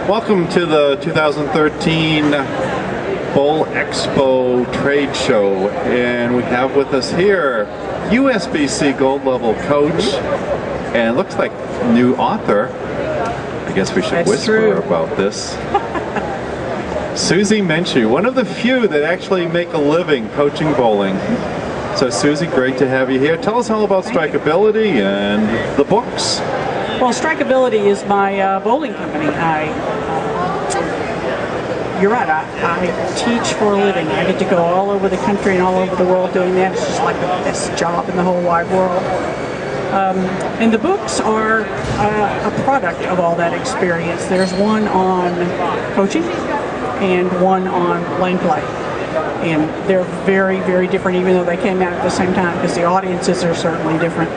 Welcome to the 2013 Bowl Expo trade show, and we have with us here USBC Gold Level coach and looks like new author. I guess we should whisper about this. Susie Minshew, one of the few that actually make a living coaching bowling. So Susie, great to have you here. Tell us all about Strikeability and the books. Well, Strikeability is my bowling company. You're right, I teach for a living. I get to go all over the country and all over the world doing that. It's just like the best job in the whole wide world. And the books are a product of all that experience. There's one on coaching and one on lane play. And they're very, very different, even though they came out at the same time, because the audiences are certainly different.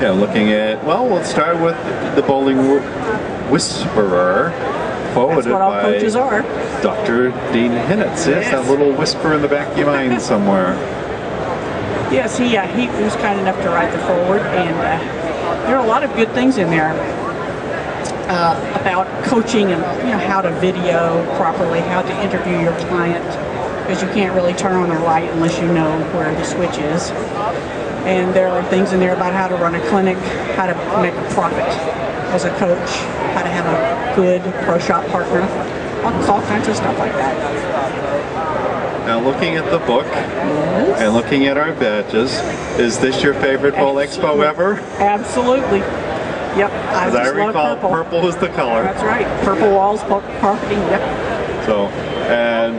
Yeah, looking at, well, let's start with the Bowling Whisperer, forwarded That's what all by coaches are. Dr. Dean Hinnitz. Yes, that little whisper in the back of your mind somewhere. Yes, he was kind enough to write the foreword, and there are a lot of good things in there about coaching and how to video properly, how to interview your client, because you can't really turn on the right unless you know where the switch is. And there are things in there about how to run a clinic, how to make a profit as a coach, how to have a good pro shop partner, all kinds of stuff like that. Now looking at the book and looking at our badges, is this your favorite Bowl Expo ever? Absolutely. Yep. As I recall, purple is the color. That's right. Purple walls, carpeting, yep. So, and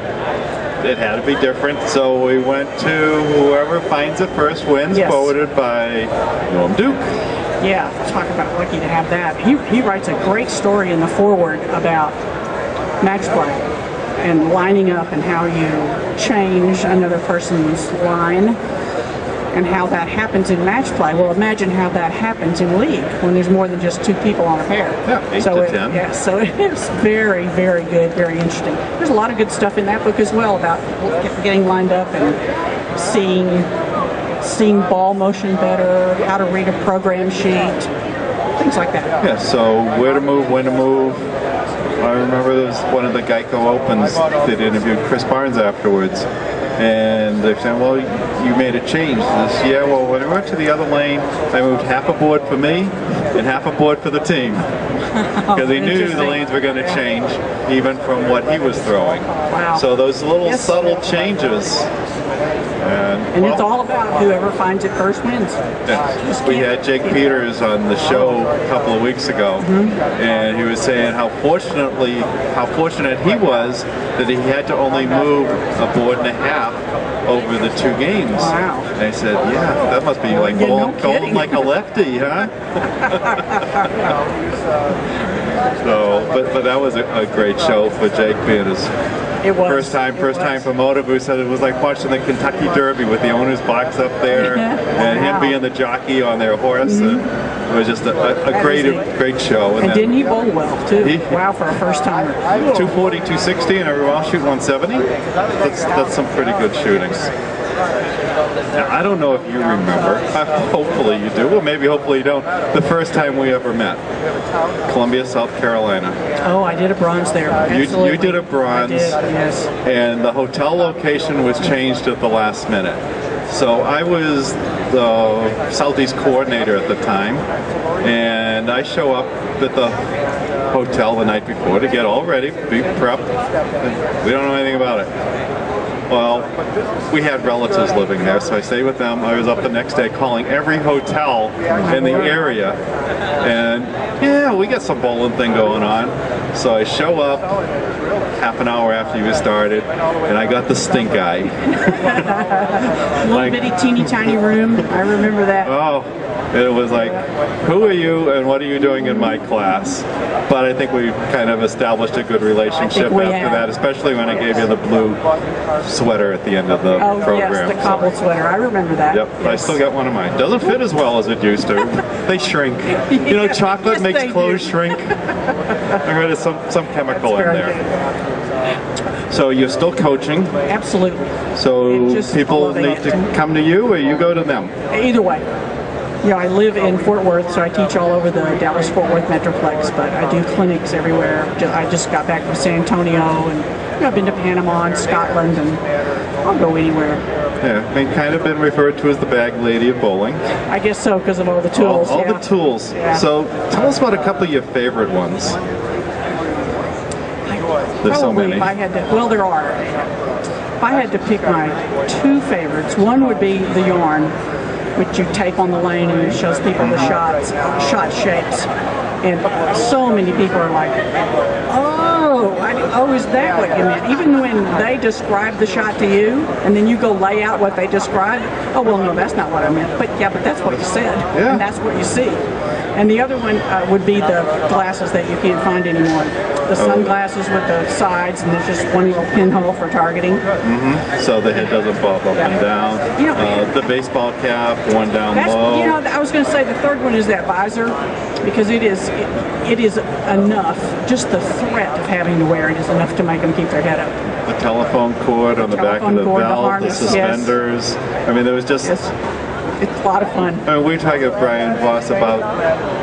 it had to be different, so we went to whoever finds it first wins, forwarded by Norm Duke. Yeah, talk about lucky to have that. He writes a great story in the foreword about match play and lining up and how you change another person's line and how that happens in match play. Well, imagine how that happens in league when there's more than just two people on a pair. Yeah, 8 to 10. Yeah, so it's very, very good, very interesting. There's a lot of good stuff in that book as well about getting lined up and seeing ball motion better, how to read a program sheet, things like that. Yeah, so where to move, when to move. I remember there was one of the Geico Opens that interviewed Chris Barnes afterwards. And they're saying, well, you made a change. This, yeah, well, when I went to the other lane, I moved half a board for me and half a board for the team. Because he knew the lanes were going to change, even from what he was throwing. Wow. So those little subtle changes. And it's all about whoever finds it first wins. Yeah. We had Jake Peters on the show a couple of weeks ago, and he was saying how fortunate he was that he had to only move a board and a half over the 2 games. Wow. And I said, yeah, that must be like going like a lefty, huh? So, but that was a great show for Jake Peters. It was. First time promoter, who said it was like watching the Kentucky Derby with the owner's box up there and him being the jockey on their horse. And it was just a great show. And didn't he bowl well too? Wow, for a first timer. 240, 260, and everyone else shooting 170. That's some pretty good shootings. Now, I don't know if you remember, hopefully you do, well maybe hopefully you don't, the first time we ever met, Columbia, South Carolina. Oh, I did a bronze there. Absolutely. You did a bronze, I did, yes. And the hotel location was changed at the last minute. So I was the Southeast coordinator at the time, and I show up at the hotel the night before to get all ready, be prepped, and we don't know anything about it. Well, we had relatives living there, so I stayed with them. I was up the next day calling every hotel in the area, and yeah, we got some bowling thing going on. So I show up half an hour after you started, and I got the stink eye. Little bitty teeny tiny room, I remember that. Oh, it was like, who are you and what are you doing in my class? But I think we kind of established a good relationship after that, especially when I gave you the blue sweater at the end of the program. Yes, the cobbled sweater. I remember that. Yep, yes. I still got one of mine. Doesn't fit as well as it used to. They shrink. You know, chocolate makes clothes shrink. I heard there's some chemical in there. So you're still coaching? Absolutely. So people need to come to you or you go to them? Either way. I live in Fort Worth, so I teach all over the Dallas-Fort Worth Metroplex, but I do clinics everywhere. I just got back from San Antonio, and I've been to Panama and Scotland, and I'll go anywhere. Yeah, and kind of been referred to as the bag lady of bowling. I guess so, because of all the tools. All the tools. Yeah. So tell us about a couple of your favorite ones. There's so many. If I had to, well, there are. If I had to pick my two favorites, one would be the yarn, which you tape on the lane and it shows people the shot shapes. And so many people are like, oh, is that what you meant? Even when they describe the shot to you, and then you go lay out what they described, oh, well, no, that's not what I meant. But yeah, but that's what you said, and that's what you see. And the other one would be the glasses that you can't find anymore. The sunglasses with the sides, and there's just one little pinhole for targeting. So the head doesn't bob up and down. You know, the baseball cap, one down low. You know, I was going to say the third one is that visor, because it is enough. Just the threat of having to wear it is enough to make them keep their head up. The telephone cord on the back of the belt, the suspenders. I mean, there was just... It's a lot of fun. I mean, we were talking to Brian Voss about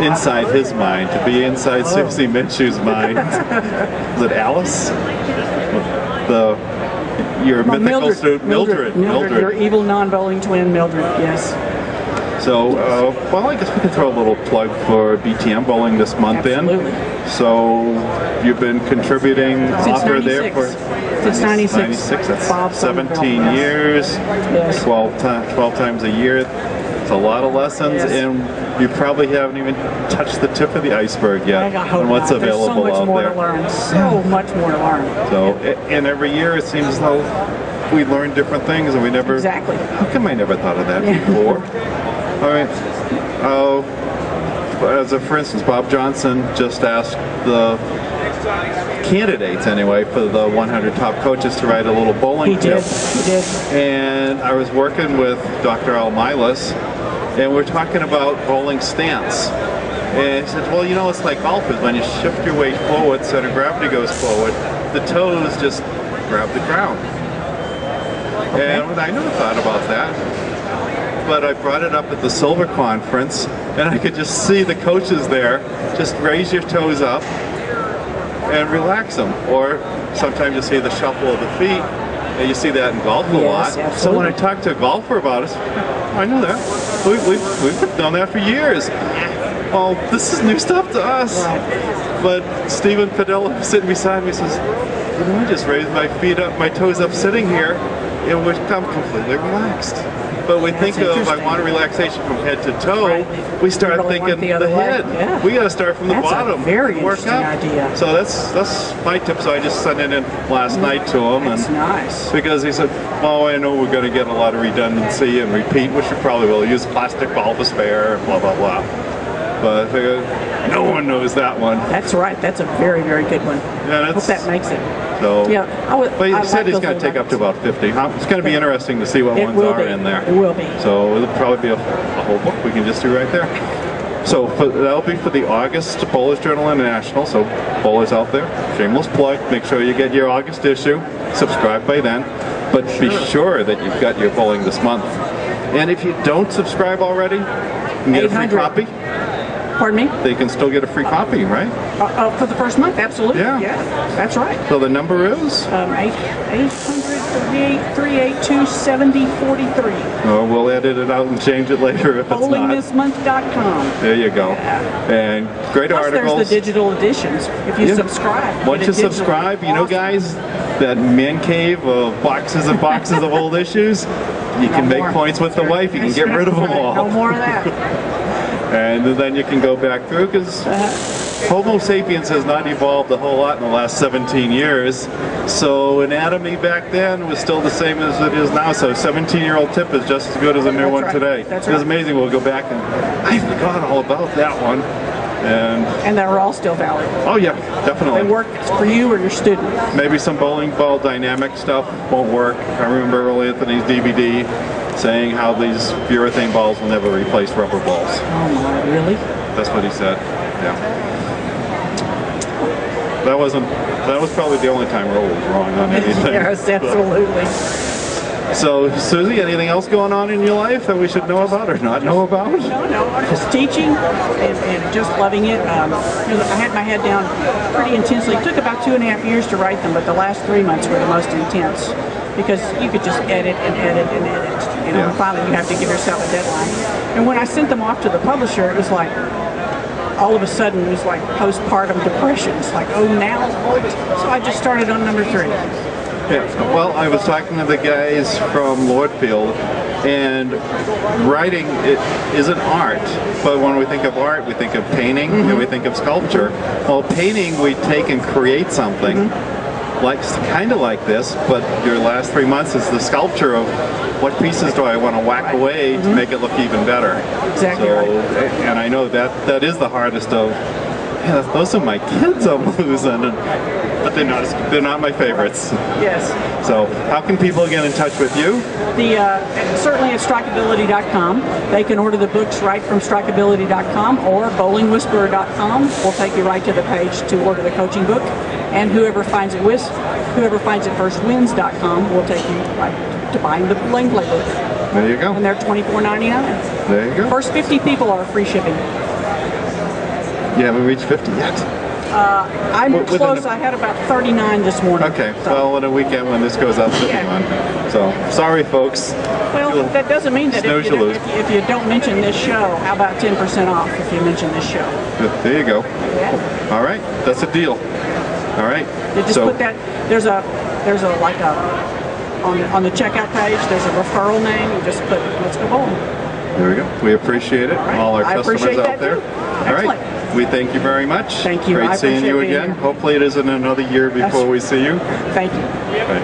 inside his mind, to be inside Susie Minshew's mind. Is it Alice? Your mythical student, Mildred. Your evil non-bowling twin, Mildred, yes. So, well, I guess we can throw a little plug for BTM Bowling this month. Absolutely. So, you've been contributing author there for... Since 96. That's 17 years, yes. 12 times a year. It's a lot of lessons, yes. And you probably haven't even touched the tip of the iceberg yet on what's available out there. There's so much more to learn. So, and every year it seems as though we learn different things, and we never... Exactly. How come I never thought of that before? All right. As a, for instance, Bob Johnson just asked the candidates, anyway, for the 100 top coaches to write a little bowling tip. He did. And I was working with Dr. Al Milas, and we're talking about bowling stance. And he said, well, you know, it's like golf, is when you shift your weight forward, center of gravity goes forward, the toes just grab the ground. Okay. And I never thought about that. But I brought it up at the Silver Conference, and I could just see the coaches there. Just raise your toes up and relax them. Or sometimes you see the shuffle of the feet, and you see that in golf a lot. Absolutely. So when I talk to a golfer about it, I know that. We've done that for years. Oh, this is new stuff to us. Right. But Stephen Padilla sitting beside me says, you know, I just raised my feet up, my toes up sitting here, and we're completely relaxed. But we think of, I want a relaxation from head to toe, we start really thinking the head. Yeah. We got to start from the bottom. A very work interesting up. idea. So that's my tip. So I just sent it in last night to him. That's nice. Because he said, oh, I know we're going to get a lot of redundancy and repeat, which we probably will. Use plastic ball to spare, blah, blah, blah. But I figured, no one knows that one. That's right. That's a very, very good one. Yeah, I hope that makes it. So, yeah, but he said he's going to take up to about 50. It's going to be interesting to see what ones are in there. It will be. So it'll probably be a whole book we can just do right there. So that'll be for the August Bowlers Journal International. So bowlers out there, shameless plug, make sure you get your August issue. Subscribe by then. But be sure that you've got your bowling this month. And if you don't subscribe already, you can get a free copy. Pardon me? They can still get a free copy, right? For the first month, absolutely. Yeah. That's right. So the number is? 800-382-7043. Oh, we'll edit it out and change it later if it's not. BowlingThisMonth.com. There you go. Yeah. And great Plus articles. There's the digital editions. If you subscribe. Once you subscribe, you know, guys, that man cave of boxes and boxes of old issues, you can make points with the wife. You can get rid of them all. No more of that. And then you can go back through, because Homo sapiens has not evolved a whole lot in the last 17 years. So anatomy back then was still the same as it is now. So a 17-year-old tip is just as good as a new one today. That's It's amazing. We'll go back and I forgot all about that one. And they're all still valid. Oh yeah, definitely. They work for you or your student. Maybe some bowling ball dynamic stuff won't work. I remember Earl Anthony's DVD saying how these urethane balls will never replace rubber balls. Oh my, really? That's what he said. Yeah. That was probably the only time Earl was wrong on anything. Yes, absolutely. So, Susie, anything else going on in your life that we should know about or not know about? No, I'm just teaching and just loving it. I had my head down pretty intensely. It took about 2.5 years to write them, but the last 3 months were the most intense because you could just edit and edit and edit. You know, and finally you have to give yourself a deadline. And when I sent them off to the publisher, it was like, all of a sudden it was like postpartum depression. It's like, oh, now what? So I just started on number 3. Yeah. Well, I was talking to the guys from Lordfield, and writing is an art. But when we think of art, we think of painting and we think of sculpture. Well, painting, we take and create something like kind of like this, but your last 3 months is the sculpture of what pieces do I want to whack away to make it look even better. Exactly right. And I know that is the hardest of. Yeah, those are my kids I'm losing, but they're not my favorites. Yes. So how can people get in touch with you? Certainly at Strikeability.com. They can order the books right from Strikeability.com or BowlingWhisperer.com. We'll take you right to the page to order the coaching book. And whoever finds it first wins.com will take you right to buying the Bling Play book. There you go. And they're $24.99. There you go. First 50 people are free shipping. You haven't reached 50 yet? I'm close. I had about 39 this morning. Okay, so. well, in a weekend when this goes up, 51. So, sorry, folks. Well, that doesn't mean that if you don't mention this show, how about 10% off if you mention this show? There you go. Yeah. All right, that's a deal. All right. You just put that. There's a on the checkout page. There's a referral name. You just put Let's Go Bowling. There we go. We appreciate it. All our customers out there. All right. We thank you very much. Thank you. Great seeing you again. Here. Hopefully it isn't another year before we see you. Thank you. Bye.